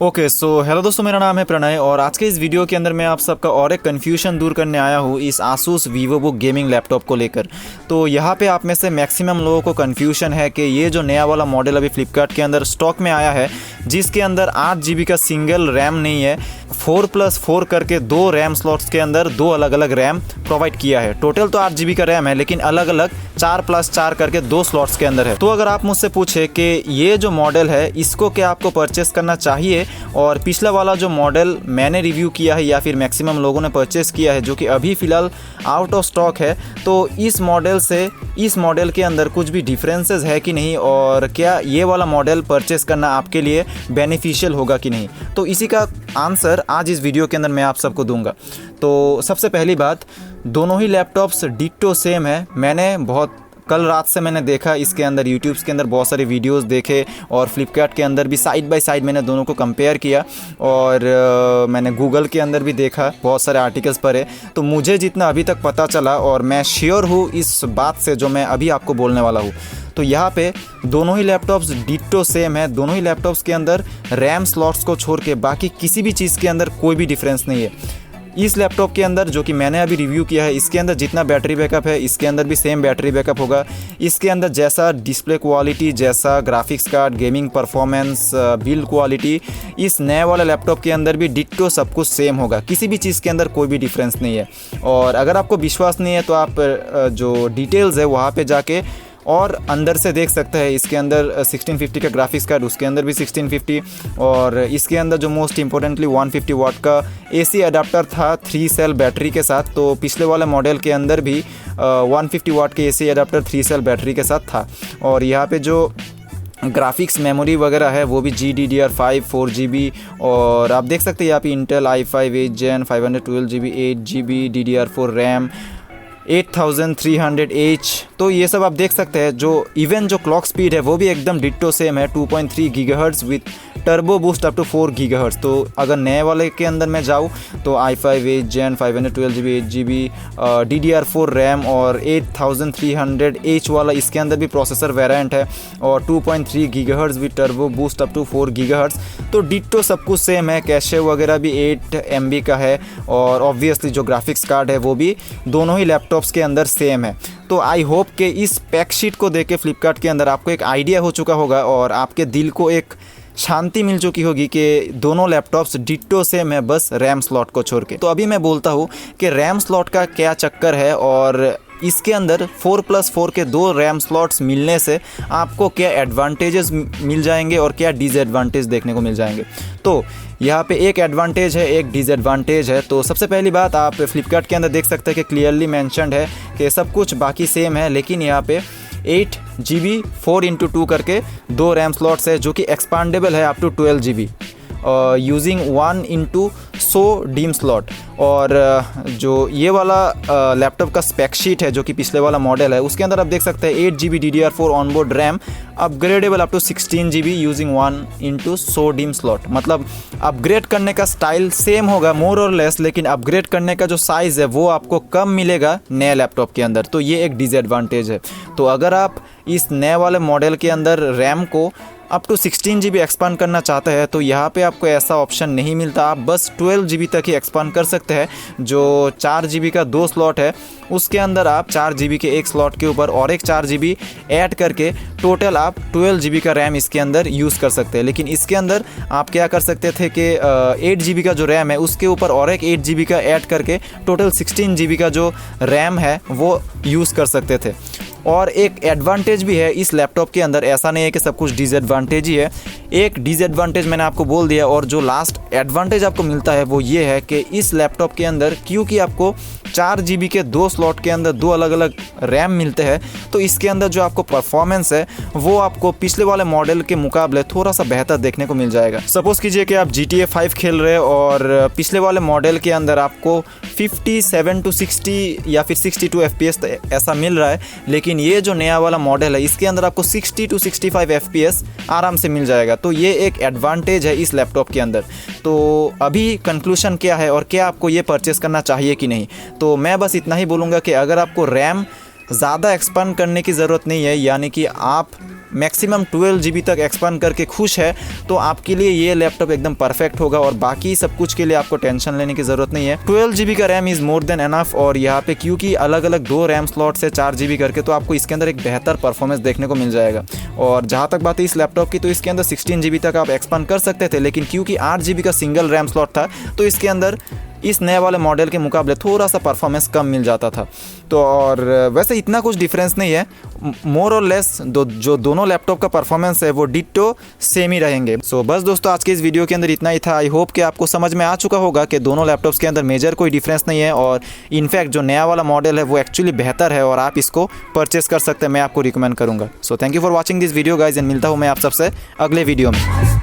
Okay so hello दोस्तों, मेरा नाम है प्रणय और आज के इस वीडियो के अंदर मैं आप सबका और एक कन्फ्यूजन दूर करने आया हूँ इस आसूस वीवोबुक गेमिंग लैपटॉप को लेकर। तो यहाँ पे आप में से मैक्सिमम लोगों को कन्फ्यूजन है कि ये जो नया वाला मॉडल अभी फ्लिपकार्ट के अंदर स्टॉक में आया है, जिसके अंदर 8 GB का सिंगल रैम नहीं है, 4+4 करके 2 रैम स्लॉट्स के अंदर 2 अलग अलग रैम प्रोवाइड किया है। टोटल तो 8 GB का रैम है, लेकिन अलग अलग 4+4 करके 2 स्लॉट्स के अंदर है। तो अगर आप मुझसे पूछे कि ये जो मॉडल है इसको क्या आपको परचेस करना चाहिए, और पिछला वाला जो मॉडल मैंने रिव्यू किया है या फिर मैक्सिमम लोगों ने परचेस किया है जो कि अभी फ़िलहाल आउट ऑफ स्टॉक है, तो इस मॉडल से इस मॉडल के अंदर कुछ भी डिफरेंसेस है कि नहीं, और क्या ये वाला मॉडल परचेस करना आपके लिए बेनिफिशियल होगा कि नहीं, तो इसी का आंसर आज इस वीडियो के अंदर मैं आप सबको दूंगा। तो सबसे पहली बात, दोनों ही लैपटॉप्स डिट्टो सेम है। मैंने कल रात से मैंने देखा, इसके अंदर यूट्यूब्स के अंदर बहुत सारे वीडियोस देखे और फ्लिपकार्ट के अंदर भी साइड बाय साइड मैंने दोनों को कंपेयर किया, और मैंने गूगल के अंदर भी देखा, बहुत सारे आर्टिकल्स पढ़े। तो मुझे जितना अभी तक पता चला, और मैं श्योर हूँ इस बात से जो मैं अभी आपको बोलने वाला हूँ, तो यहाँ पे दोनों ही लैपटॉप्स डिट्टो सेम है। दोनों ही लैपटॉप्स के अंदर रैम स्लॉट्स को छोड़ के बाकी किसी भी चीज़ के अंदर कोई भी डिफरेंस नहीं है। इस लैपटॉप के अंदर जो कि मैंने अभी रिव्यू किया है, इसके अंदर जितना बैटरी बैकअप है इसके अंदर भी सेम बैटरी बैकअप होगा। इसके अंदर जैसा डिस्प्ले क्वालिटी, जैसा graphics card, gaming performance, build quality, इस नए वाले लैपटॉप के अंदर भी डिट्टो सब कुछ सेम होगा। किसी भी चीज़ के अंदर कोई भी डिफरेंस नहीं है। और अगर आपको विश्वास नहीं है तो आप जो डिटेल्स है वहाँ पे जाके और अंदर से देख सकते हैं। इसके अंदर 1650 का ग्राफिक्स कार्ड, उसके अंदर भी 1650, और इसके अंदर जो मोस्ट इम्पोर्टेंटली 150 वाट का AC अडाप्टर था 3 सेल बैटरी के साथ। तो पिछले वाले मॉडल के अंदर भी 150 वाट के AC अडाप्टर 3 सेल बैटरी के साथ था। और यहाँ पे जो ग्राफिक्स मेमोरी वगैरह है वो भी GDDR5 4 GB, और आप देख सकते हैं यहाँ पे Intel i5 8th Gen 512 GB 8 GB DDR4 RAM 8300H। तो ये सब आप देख सकते हैं। जो इवन जो क्लॉक स्पीड है वो भी एकदम डिट्टो सेम है, 2.3 GHz with turbo boost up to 4 GHz। तो अगर नए वाले के अंदर मैं जाऊँ तो i5 8th Gen 512 GB 8 GB DDR4 RAM और 8300H वाला इसके अंदर भी प्रोसेसर वेरिएंट है, और 2.3 GHz with turbo boost up to 4 GHz। तो डिट्टो सब कुछ सेम है। कैशे वगैरह भी 8 MB का है, और ऑब्वियसली जो ग्राफिक्स कार्ड है वो भी दोनों ही लैपटॉप्स के अंदर सेम है। तो आई होप कि इस पैक शीट को देख के फ्लिपकार्ट के अंदर आपको एक आइडिया हो चुका होगा और आपके दिल को एक शांति मिल चुकी होगी कि दोनों लैपटॉप्स डिट्टो सेम है, बस रैम स्लॉट को छोड़ के। तो अभी मैं बोलता हूँ कि रैम स्लॉट का क्या चक्कर है, और इसके अंदर 4+4 के 2 रैम स्लॉट्स मिलने से आपको क्या एडवांटेजेस मिल जाएंगे और क्या डिसएडवांटेज देखने को मिल जाएंगे। तो यहाँ पे एक एडवांटेज है, एक डिसएडवांटेज है। तो सबसे पहली बात, आप फ्लिपकार्ट के अंदर देख सकते हैं कि क्लियरली मेंशन्ड है कि सब कुछ बाकी सेम है, लेकिन यहाँ पे 8 GB 4x2 करके 2 रैम स्लॉट्स है जो कि एक्सपांडेबल है up to 12 GB using 1x100 DIMM slot. और जो ये वाला लैपटॉप का स्पेक शीट है जो कि पिछले वाला मॉडल है, उसके अंदर आप देख सकते हैं 8 GB DDR4 onboard RAM upgradable up to 16 GB using 1x100 DIMM slot. मतलब अपग्रेड करने का स्टाइल सेम होगा मोर और लेस, लेकिन अपग्रेड करने का जो साइज़ है वो आपको कम मिलेगा नए लैपटॉप के अंदर। तो ये एक डिसएडवांटेज है। तो अगर आप इस नए वाले मॉडल के अंदर रैम को अप टू 16 GB एक्सपांड करना चाहते हैं तो यहाँ पे आपको ऐसा ऑप्शन नहीं मिलता। आप बस 12 GB तक ही एक्सपांड कर सकते हैं। जो 4 GB का 2 स्लॉट है उसके अंदर आप 4 GB के एक स्लॉट के ऊपर और एक 4 GB ऐड करके टोटल आप 12 GB का रैम इसके अंदर यूज़ कर सकते हैं। लेकिन इसके अंदर आप क्या कर सकते थे कि 8 GB का जो रैम है उसके ऊपर और एक 8 GB का ऐड करके टोटल 16 GB का जो रैम है वो यूज़ कर सकते थे। और एक एडवांटेज भी है इस लैपटॉप के अंदर, ऐसा नहीं है कि सब कुछ डिसएडवांटेज ही है। एक डिसएडवांटेज मैंने आपको बोल दिया, और जो लास्ट एडवांटेज आपको मिलता है वो ये है कि इस लैपटॉप के अंदर क्योंकि आपको 4 GB के 2 स्लॉट के अंदर 2 अलग अलग रैम मिलते हैं, तो इसके अंदर जो आपको परफॉर्मेंस है वो आपको पिछले वाले मॉडल के मुकाबले थोड़ा सा बेहतर देखने को मिल जाएगा। सपोज़ कीजिए कि आप GTA 5 खेल रहे हैं और पिछले वाले मॉडल के अंदर आपको 57 to 60 या फिर 62 FPS ऐसा मिल रहा है, लेकिन ये जो नया वाला मॉडल है इसके अंदर आपको 60 to 65 FPS आराम से मिल जाएगा। तो ये एक एडवांटेज है इस लैपटॉप के अंदर। तो अभी कंक्लूशन क्या है और क्या आपको ये परचेस करना चाहिए कि नहीं, तो मैं बस इतना ही बोलूँगा कि अगर आपको रैम ज़्यादा एक्सपांड करने की ज़रूरत नहीं है, यानी कि आप मैक्सिमम 12 GB तक एक्सपांड करके खुश है तो आपके लिए ये लैपटॉप एकदम परफेक्ट होगा और बाकी सब कुछ के लिए आपको टेंशन लेने की ज़रूरत नहीं है। 12 GB का RAM is more than enough और यहाँ पे क्योंकि अलग अलग 2 रैम स्लॉट है 4 GB करके, तो आपको इसके अंदर एक बेहतर परफॉर्मेंस देखने को मिल जाएगा। और जहाँ तक बात है इस लैपटॉप की, तो इसके अंदर 16 GB तक आप एक्सपांड कर सकते थे, लेकिन क्योंकि 8 GB का सिंगल रैम स्लॉट था तो इसके अंदर इस नए वाले मॉडल के मुकाबले थोड़ा सा परफॉर्मेंस कम मिल जाता था। तो और वैसे इतना कुछ डिफरेंस नहीं है, मोर और लेस जो दोनों लैपटॉप का परफॉर्मेंस है वो डिट्टो सेम ही रहेंगे। सो बस दोस्तों आज के इस वीडियो के अंदर इतना ही था। आई होप कि आपको समझ में आ चुका होगा कि दोनों लैपटॉप्स के अंदर मेजर कोई डिफरेंस नहीं है और इनफैक्ट जो नया वाला मॉडल है वो एक्चुअली बेहतर है और आप इसको परचेस कर सकते हैं, मैं आपको रिकमेंड करूँगा। So thank you for watching this video guys and मिलता हूँ मैं आप सबसे अगले वीडियो में।